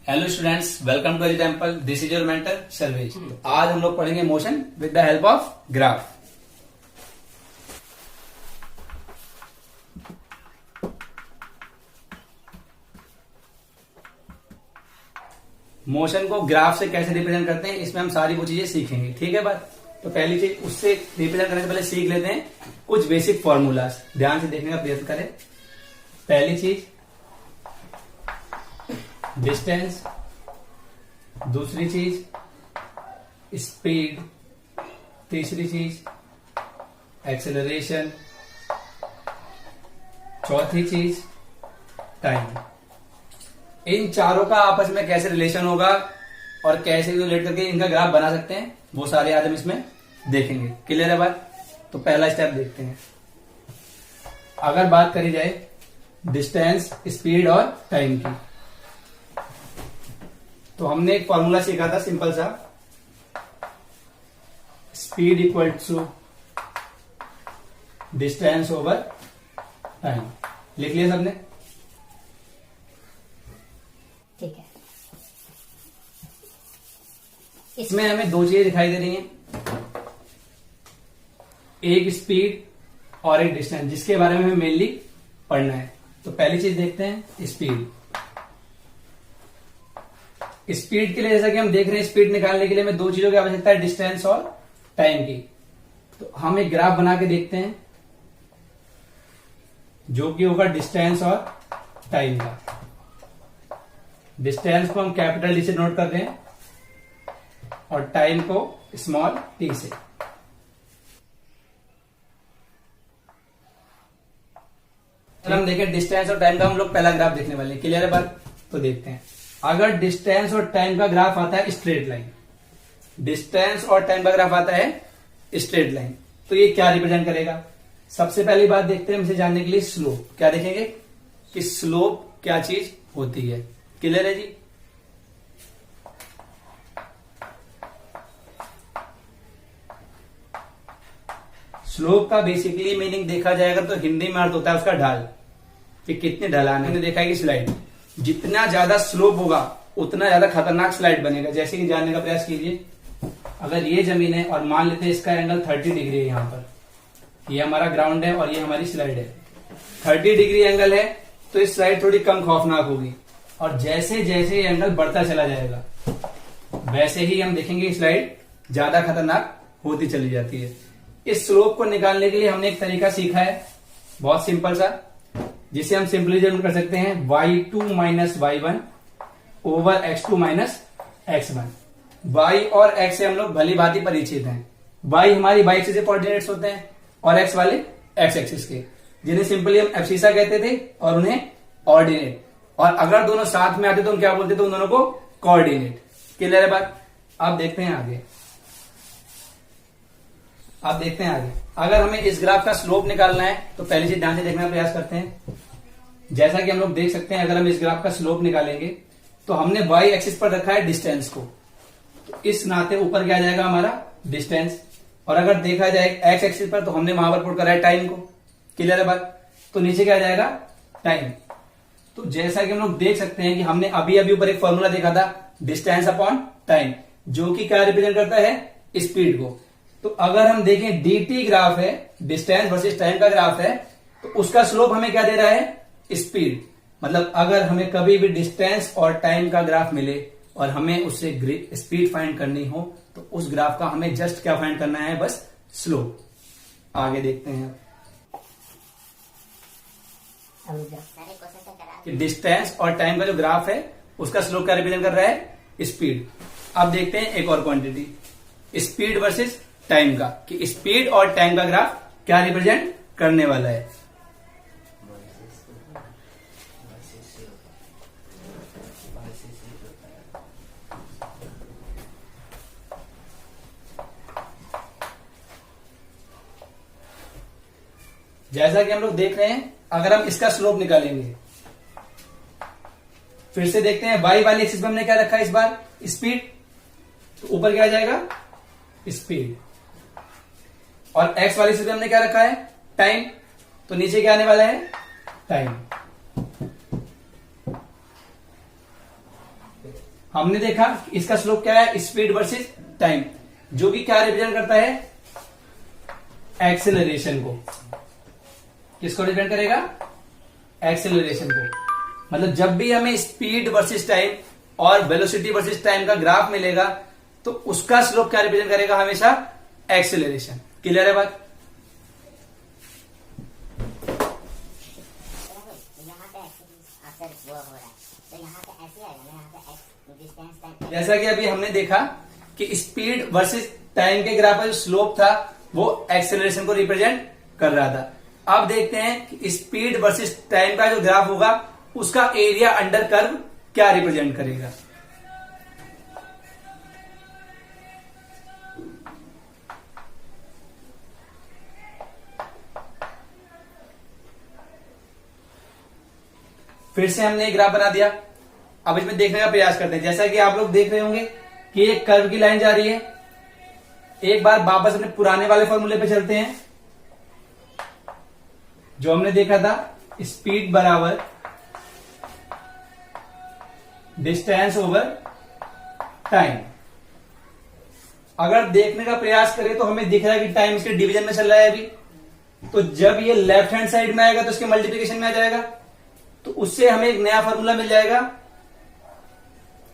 Hello students, welcome to temple. This is your mentor Sarvesh. आज हम लोग पढ़ेंगे motion with the help of graph. Motion को graph से कैसे रिप्रेजेंट करते हैं, इसमें हम सारी वो चीजें सीखेंगे। ठीक है बात। तो पहली चीज, उससे रिप्रेजेंट करने से पहले सीख लेते हैं कुछ बेसिक फॉर्मूलाज। ध्यान से देखने का प्रयत्न करें। पहली चीज डिस्टेंस, दूसरी चीज स्पीड, तीसरी चीज एक्सेलरेशन, चौथी चीज टाइम। इन चारों का आपस में कैसे रिलेशन होगा और कैसे रिलेट करके इनका ग्राफ बना सकते हैं, वो सारे आज हम इसमें देखेंगे। क्लियर है बात? तो पहला स्टेप देखते हैं। अगर बात करी जाए डिस्टेंस, स्पीड और टाइम की, तो हमने एक फॉर्मूला सीखा था सिंपल सा, speed equal to distance over time. लिख लिया सबने? ठीक है। इसमें हमें दो चीजें दिखाई दे रही हैं, एक स्पीड और एक डिस्टेंस, जिसके बारे में हमें मेनली पढ़ना है। तो पहली चीज देखते हैं स्पीड। स्पीड के लिए जैसा कि हम देख रहे हैं, स्पीड निकालने के लिए हमें दो चीजों की आवश्यकता है, डिस्टेंस और टाइम की। तो हम एक ग्राफ बना के देखते हैं जो कि होगा डिस्टेंस और टाइम का। डिस्टेंस को हम कैपिटल डी से नोट कर रहे हैं और टाइम को स्मॉल टी से। अगर हम देखें डिस्टेंस और टाइम का, हम लोग पहला ग्राफ देखने वाले हैं। क्लियर है बात? तो देखते हैं। अगर डिस्टेंस और टाइम का ग्राफ आता है स्ट्रेट लाइन, डिस्टेंस और टाइम का ग्राफ आता है स्ट्रेट लाइन, तो ये क्या रिप्रेजेंट करेगा? सबसे पहली बात देखते हैं हम इसे जानने के लिए स्लोप। क्या देखेंगे कि स्लोप क्या चीज होती है। क्लियर है जी? स्लोप का बेसिकली मीनिंग देखा जाएगा तो हिंदी में अर्थ होता है उसका ढाल, कि कितने ढलान है। हमने देखा है कि स्लाइड, जितना ज्यादा स्लोप होगा उतना ज्यादा खतरनाक स्लाइड बनेगा। जैसे कि जानने का प्रयास कीजिए, अगर ये जमीन है और मान लेते हैं इसका एंगल 30 डिग्री है, यहां पर ये हमारा ग्राउंड है और ये हमारी स्लाइड है, 30 डिग्री एंगल है, तो इस स्लाइड थोड़ी कम खौफनाक होगी। और जैसे जैसे ये एंगल बढ़ता चला जाएगा वैसे ही हम देखेंगे स्लाइड ज्यादा खतरनाक होती चली जाती है। इस स्लोप को निकालने के लिए हमने एक तरीका सीखा है, बहुत सिंपल सा, जिसे हम सिंपली जरूर कर सकते हैं y2 minus y1 over x2 minus x1। y और x से हम लोग भली भांति परिचित हैं। y हमारी y एक्सिस के कोऑर्डिनेट्स होते हैं और x वाले x एक्सिस के, जिन्हें सिंपली हम एब्सिसा कहते थे और उन्हें ऑर्डिनेट। और अगर दोनों साथ में आते तो हम क्या बोलते थे उन दोनों को? कोऑर्डिनेट। क्लियर है बात? अब देखते हैं आगे। अगर हमें इस ग्राफ का स्लोप निकालना है तो पहली चीज ध्यान से देखने का प्रयास करते हैं। जैसा कि हम लोग देख सकते हैं, अगर हम इस ग्राफ का स्लोप निकालेंगे तो हमने y एक्सिस पर रखा है डिस्टेंस को, तो इस नाते ऊपर क्या आ जाएगा हमारा? डिस्टेंस। और अगर देखा जाए x एक्सिस पर तो हमने वहां पर पुट करा है टाइम को। क्लियर है बात? तो नीचे क्या आ जाएगा? टाइम। तो जैसा कि हम लोग देख सकते हैं कि हमने अभी अभी ऊपर एक फॉर्मूला देखा था, डिस्टेंस अपॉन टाइम, जो कि क्या रिप्रेजेंट करता है? स्पीड को। तो अगर हम देखें dt ग्राफ है, डिस्टेंस वर्सेस टाइम का ग्राफ है, तो उसका स्लोप हमें क्या दे रहा है? स्पीड। मतलब अगर हमें कभी भी डिस्टेंस और टाइम का ग्राफ मिले और हमें उससे स्पीड फाइंड करनी हो तो उस ग्राफ का हमें जस्ट क्या फाइंड करना है? बस स्लोप। आगे देखते हैं कि डिस्टेंस और टाइम का जो ग्राफ है उसका स्लोप क्या रिप्रेजेंट कर रहा है? स्पीड। अब देखते हैं एक और क्वांटिटी, स्पीड वर्सेस टाइम का, कि स्पीड और टाइम का ग्राफ क्या रिप्रेजेंट करने वाला है। जैसा कि हम लोग देख रहे हैं, अगर हम इसका स्लोप निकालेंगे, फिर से देखते हैं y वाली एक्सिस में हमने क्या रखा है इस बार? स्पीड। तो ऊपर क्या आ जाएगा? स्पीड। और x वाली एक्सिस में हमने क्या रखा है? टाइम। तो नीचे क्या आने वाला है? टाइम। हमने देखा कि इसका स्लोप क्या है, स्पीड वर्सेस टाइम, जो कि क्या रिप्रेजेंट करता है, एक्सेलरेशन को। किसको रिप्रेजेंट करेगा, एक्सेलरेशन को। मतलब जब भी हमें स्पीड वर्सेस टाइम और वेलोसिटी वर्सेस टाइम का ग्राफ मिलेगा तो उसका स्लोप क्या रिप्रेजेंट करेगा, हमेशा एक्सेलरेशन। क्लियर है बात? जैसा कि अभी हमने देखा कि स्पीड वर्सेस टाइम के ग्राफ का जो स्लोप था वो एक्सेलरेशन को रिप्रेजेंट कर रहा था। अब देखते हैं कि स्पीड वर्सेस टाइम का जो ग्राफ होगा उसका एरिया अंडर कर्व क्या रिप्रेजेंट करेगा। फिर से हमने एक ग्राफ बना दिया। अब इसमें देखने का प्रयास करते हैं। जैसा कि आप लोग देख रहे होंगे कि एक कर्व की लाइन जा रही है। एक बार वापस अपने पुराने वाले फॉर्मूले पे चलते हैं, जो हमने देखा था, स्पीड बराबर डिस्टेंस ओवर टाइम। अगर देखने का प्रयास करें तो हमें दिख रहा है कि टाइम इसके डिवीजन में चल रहा है अभी। तो जब ये लेफ्ट हैंड साइड में आएगा तो इसके मल्टीप्लीकेशन में आ जाएगा, तो उससे हमें एक नया फॉर्मूला मिल जाएगा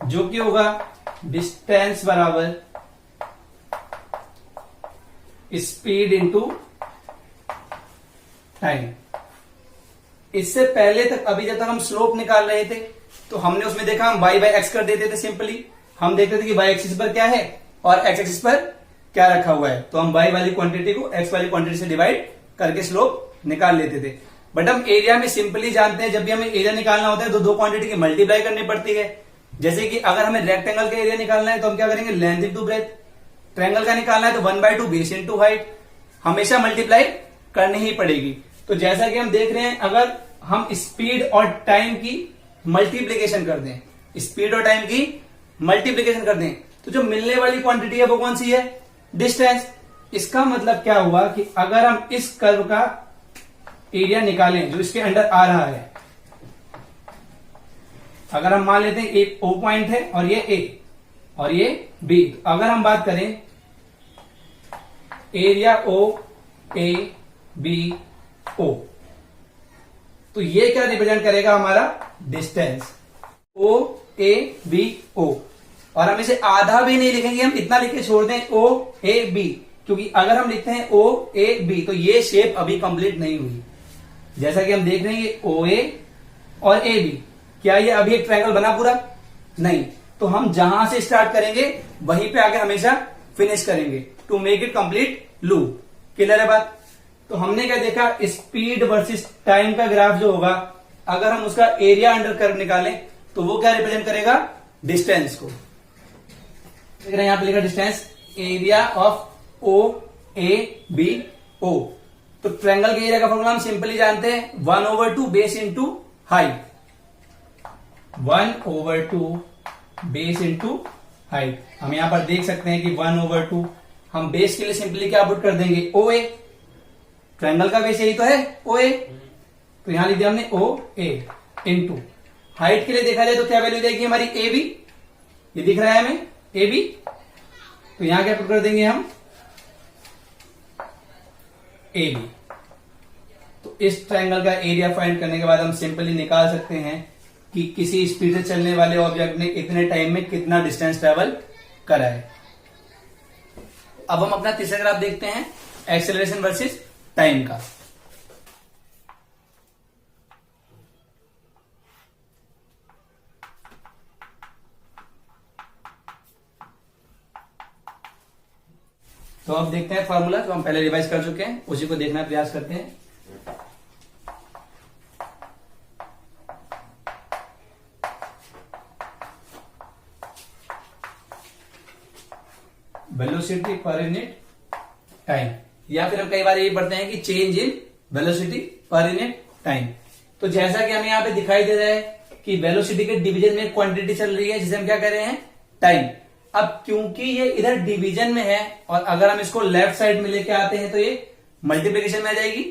जो कि होगा डिस्टेंस बराबर स्पीड इंटू टाइम। इससे पहले तक, अभी जब तक हम स्लोप निकाल रहे थे तो हमने उसमें देखा हम y बाई एक्स कर देते थे। सिंपली हम देखते थे कि y एक्सिस पर क्या है और x एक्सिस पर क्या रखा हुआ है, तो हम y वाली क्वांटिटी को x वाली क्वांटिटी से डिवाइड करके स्लोप निकाल लेते थे। बट हम एरिया में सिंपली जानते हैं, जब भी हमें एरिया निकालना होता है तो दो क्वांटिटी की मल्टीप्लाई करनी पड़ती है। जैसे कि अगर हमें रेक्टेंगल का एरिया निकालना है तो हम क्या करेंगे, लेंथ इंटू ब्रेथ। ट्रायंगल का निकालना है तो 1/2 बेस इंटू हाइट। हमेशा मल्टीप्लाई करनी ही पड़ेगी। तो जैसा कि हम देख रहे हैं, अगर हम स्पीड और टाइम की मल्टीप्लीकेशन कर दें, स्पीड और टाइम की मल्टीप्लीकेशन कर दें, तो जो मिलने वाली क्वांटिटी है वो कौन सी है, डिस्टेंस। इसका मतलब क्या हुआ कि अगर हम इस कर्व का एरिया निकालें जो इसके अंडर आ रहा है, अगर हम मान लेते हैं एक O पॉइंट है और ये A और ये B, तो अगर हम बात करें area O A B O, तो ये क्या रिप्रेजेंट करेगा, हमारा distance O A B O। और हम इसे आधा भी नहीं लिखेंगे, हम इतना लिख के छोड़ दें O A B, क्योंकि अगर हम लिखते हैं O A B तो ये शेप अभी कंप्लीट नहीं हुई। जैसा कि हम देख रहे हैं ये OA और AB, क्या ये अभी एक ट्रायंगल बना पूरा? नहीं। तो हम जहां से स्टार्ट करेंगे वहीं पे आके हमेशा फिनिश करेंगे to make it complete loop. Clear है बात? तो हमने क्या देखा, स्पीड वर्सेस टाइम का ग्राफ जो होगा, अगर हम उसका एरिया अंडर कर्व निकालें तो वो क्या रिप्रेजेंट करेगा, डिस्टेंस को। देख रहे हैं यहां पे लिखा डिस्टेंस, एरिया ऑफ OABO। तो ट्रायंगल के एरिया का फॉर्मूला हम सिंपली जानते हैं, 1/2 base into height. 1/2 base into height. हम यहां पर देख सकते हैं कि 1/2 हम बेस के लिए सिंपली क्या पुट कर देंगे, OA। ट्रायंगल का बेस यही तो है, OA। तो यहां लिख दिया हमने OA इंटू हाइट के लिए देखा जाए तो क्या वैल्यू देगी हमारी, AB। ये दिख रहा है हमें AB, तो यहां क्या पुट कर देंगे हम, AB। तो इस ट्रायंगल का एरिया फाइंड करने के बाद हम सिंपली निकाल सकते हैं कि किसी स्पीड से चलने वाले ऑब्जेक्ट ने इतने टाइम में कितना डिस्टेंस ट्रेवल करा है। अब हम अपना तीसरा ग्राफ देखते हैं, एक्सेलरेशन वर्सेस टाइम का। तो अब देखते हैं फॉर्मूला जो हम पहले रिवाइज कर चुके हैं, उसी को देखना प्रयास करते हैं। वेलोसिटी पर यूनिट टाइम, या फिर हम कई बार ये पढ़ते हैं कि change in velocity per unit time. तो जैसा कि हमें यहाँ पे दिखाई दे रहा है कि वेलोसिटी के डिवीजन में क्वांटिटी चल रही है जिसे हम क्या कह रहे हैं, टाइम। अब क्योंकि ये इधर डिवीजन में है और अगर हम इसको लेफ्ट साइड में लेके आते हैं तो ये मल्टीप्लीकेशन में आ जाएगी।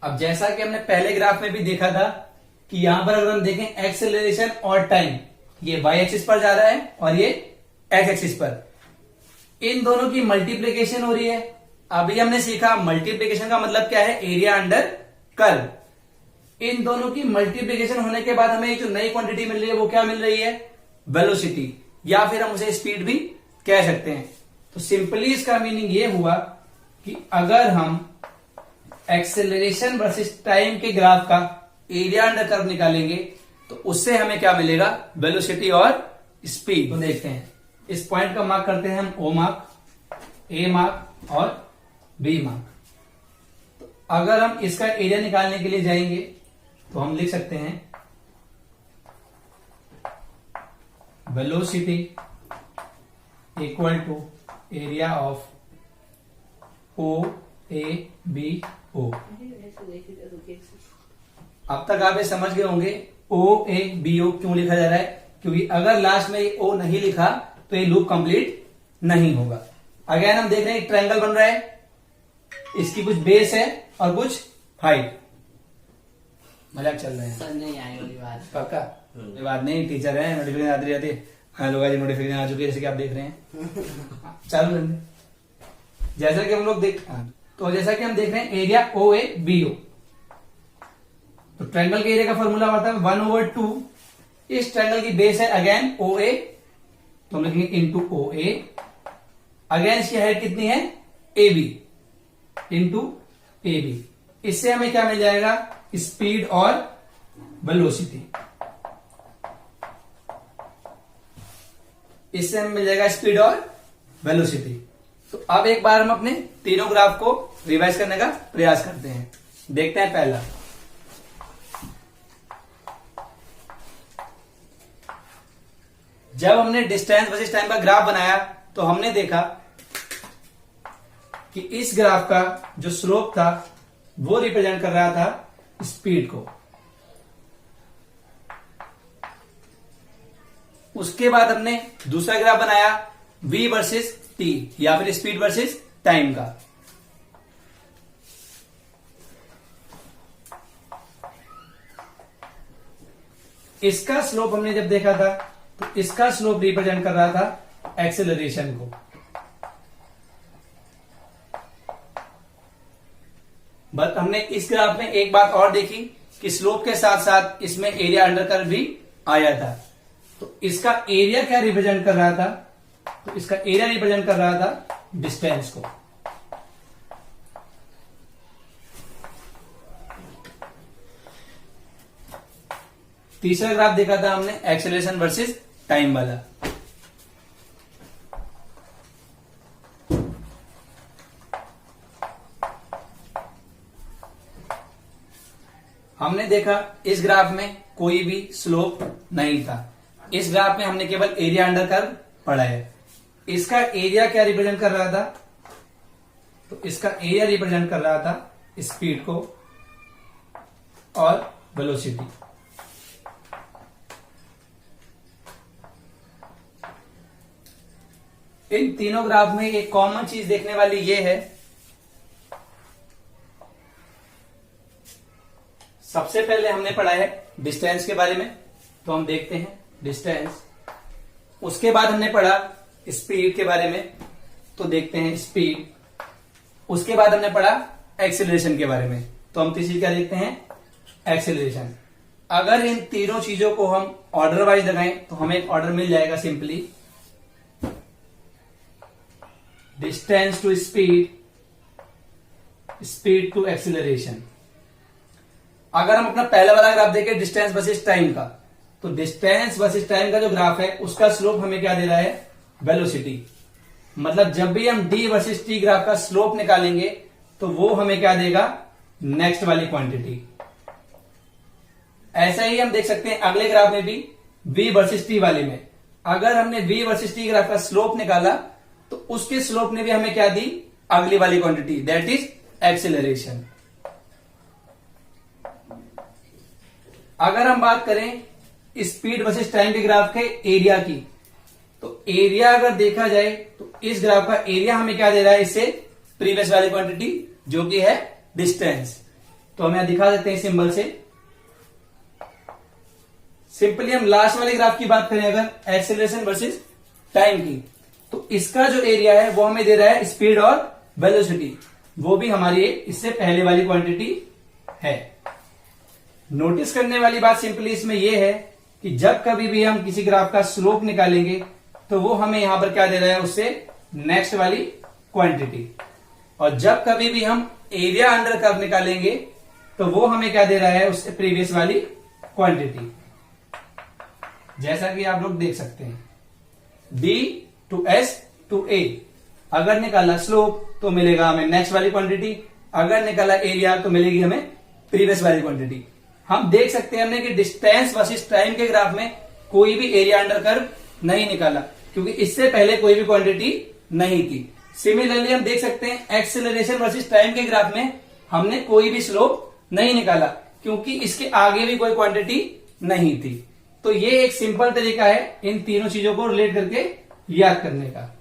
अब जैसा कि हमने पहले ग्राफ में भी देखा था कि यहां पर अगर हम देखें एक्सेलरेशन और टाइम, ये y एक्सिस पर जा रहा है और ये x एक्सिस पर, इन दोनों की मल्टीप्लीकेशन हो रही है। अभी हमने सीखा मल्टीप्लीकेशन का मतलब क्या है, एरिया अंडर कर्व। इन दोनों की मल्टीप्लीकेशन होने के बाद हमें जो नई क्वांटिटी मिल रही है वो क्या मिल रही है, वेलोसिटी, या फिर हम उसे स्पीड भी कह सकते हैं। तो सिंपली इसका मीनिंग ये हुआ कि अगर हम एक्सेलरेशन वर्सेस टाइम के ग्राफ का एरिया अंडर कर्व निकालेंगे तो उससे हमें क्या मिलेगा, वेलोसिटी और स्पीड। तो देखते हैं, इस पॉइंट का मार्क करते हैं हम O मार्क, A मार्क और B मार्क। तो अगर हम इसका एरिया निकालने के लिए जाएंगे तो हम लिख सकते हैं velocity equal to area of OABO। अब तक आप ये समझ गए होंगे OABO क्यों लिखा जा रहा है, क्योंकि अगर लास्ट में ये O नहीं लिखा तो ये लूप कंप्लीट नहीं होगा। अगेन हम देख रहे हैं एक ट्रायंगल बन रहा है, इसकी कुछ बेस है और कुछ हाइट। मजाक चल रहे हैं, सर नहीं आई वाली बात। पक्का ये बात नहीं, टीचर है, नोटिफिकेशन आती रहती है। हाँ लोग जी नोटिफिकेशन आ चुकी है जैसे कि आप देख रहे हैं। चालू करते, जैसा कि हम लोग तो जैसा कि हम देख रहे हैं एरिया OABO, तो ट्रायंगल के एरिया का फॉर्मूला होता है 1/2। इस ट्रायंगल की बेस है अगेन OA, तो हम लिखेंगे इंटू OA। अगेन इसकी हाइट कितनी है, AB इंटू AB। इससे हमें क्या मिल जाएगा, स्पीड और वेलोसिटी। इससे हमें मिल जाएगा स्पीड और वेलोसिटी। तो अब एक बार हम अपने तीनों ग्राफ को रिवाइज करने का प्रयास करते हैं। देखते हैं पहला, जब हमने डिस्टेंस वर्सेस टाइम का ग्राफ बनाया तो हमने देखा कि इस ग्राफ का जो स्लोप था वो रिप्रेजेंट कर रहा था स्पीड को। उसके बाद हमने दूसरा ग्राफ बनाया v वर्सेस t, या फिर स्पीड वर्सेस टाइम का। इसका स्लोप हमने जब देखा था तो इसका स्लोप रिप्रेजेंट कर रहा था एक्सेलरेशन को। बट हमने इस ग्राफ में एक बात और देखी कि स्लोप के साथ साथ इसमें एरिया अंडर कर्व भी आया था। तो इसका एरिया क्या रिप्रेजेंट कर रहा था, तो इसका एरिया रिप्रेजेंट कर रहा था डिस्टेंस को। तीसरा ग्राफ देखा था हमने एक्सेलरेशन वर्सेस टाइम वाला। हमने देखा इस ग्राफ में कोई भी स्लोप नहीं था। इस ग्राफ में हमने केवल एरिया अंडर कर्व पढ़ा है। इसका एरिया क्या रिप्रेजेंट कर रहा था, तो इसका एरिया रिप्रेजेंट कर रहा था स्पीड को और वेलोसिटी। इन तीनों ग्राफ में एक कॉमन चीज देखने वाली ये है, सबसे पहले हमने पढ़ा है डिस्टेंस के बारे में, तो हम देखते हैं डिस्टेंस। उसके बाद हमने पढ़ा स्पीड के बारे में, तो देखते हैं स्पीड। उसके बाद हमने पढ़ा एक्सेलरेशन के बारे में, तो हम तीसरी क्या देखते हैं, एक्सेलरेशन। अगर इन तीनों चीजों को हम ऑर्डर वाइज लगाएं तो हमें एक ऑर्डर मिल जाएगा simply distance to speed, speed to acceleration. अगर हम अपना पहला वाला ग्राफ देखें डिस्टेंस वर्सेस टाइम का, तो डिस्टेंस वर्सेस टाइम का जो ग्राफ है उसका स्लोप हमें क्या दे रहा है, वेलोसिटी। मतलब जब भी हम d वर्सेस t ग्राफ का स्लोप निकालेंगे तो वो हमें क्या देगा, नेक्स्ट वाली क्वांटिटी। ऐसा ही हम देख सकते हैं अगले ग्राफ में भी v वर्सेस t वाले में। अगर हमने v वर्सेस t ग्राफ का स्लोप निकाला तो उसके स्लोप ने भी हमें क्या दी, अगली वाली क्वांटिटी, दैट इज एक्सेलरेशन। अगर हम बात करें स्पीड वर्सेस टाइम के ग्राफ के एरिया की, तो एरिया अगर देखा जाए तो इस ग्राफ का एरिया हमें क्या दे रहा है, इससे प्रीवियस वाली क्वांटिटी जो कि है डिस्टेंस। तो हम यहां दिखा देते हैं सिंबल से। सिंपली हम लास्ट वाले ग्राफ की बात करें अगर एक्सेलरेशन वर्सेस टाइम की, तो इसका जो एरिया है वो हमें दे रहा है स्पीड और वेलोसिटी, वो भी हमारी इससे पहले वाली क्वांटिटी है। नोटिस करने वाली बात सिंपली इसमें यह है कि जब कभी भी हम किसी ग्राफ का स्लोप निकालेंगे तो वो हमें यहां पर क्या दे रहा है, उससे नेक्स्ट वाली क्वांटिटी, और जब कभी भी हम एरिया अंडर कर्व निकालेंगे तो वो हमें क्या दे रहा है, उससे प्रीवियस वाली क्वांटिटी। जैसा कि आप लोग देख सकते हैं B to S to A, अगर निकाला स्लोप तो मिलेगा हमें नेक्स्ट वाली क्वांटिटी, अगर निकाला एरिया तो मिलेगी हमें प्रीवियस वाली क्वांटिटी। हम देख सकते हैं हमने कि डिस्टेंस वर्सेस टाइम के ग्राफ में कोई भी एरिया अंडर कर्व नहीं निकाला, क्योंकि इससे पहले कोई भी क्वांटिटी नहीं थी। सिमिलरली हम देख सकते हैं एक्सेलरेशन वर्सेस टाइम के ग्राफ में हमने कोई भी स्लोप नहीं निकाला, क्योंकि इसके आगे भी कोई क्वांटिटी नहीं थी। तो ये एक सिंपल तरीका है इन तीनों चीजों को रिलेट करके याद करने का।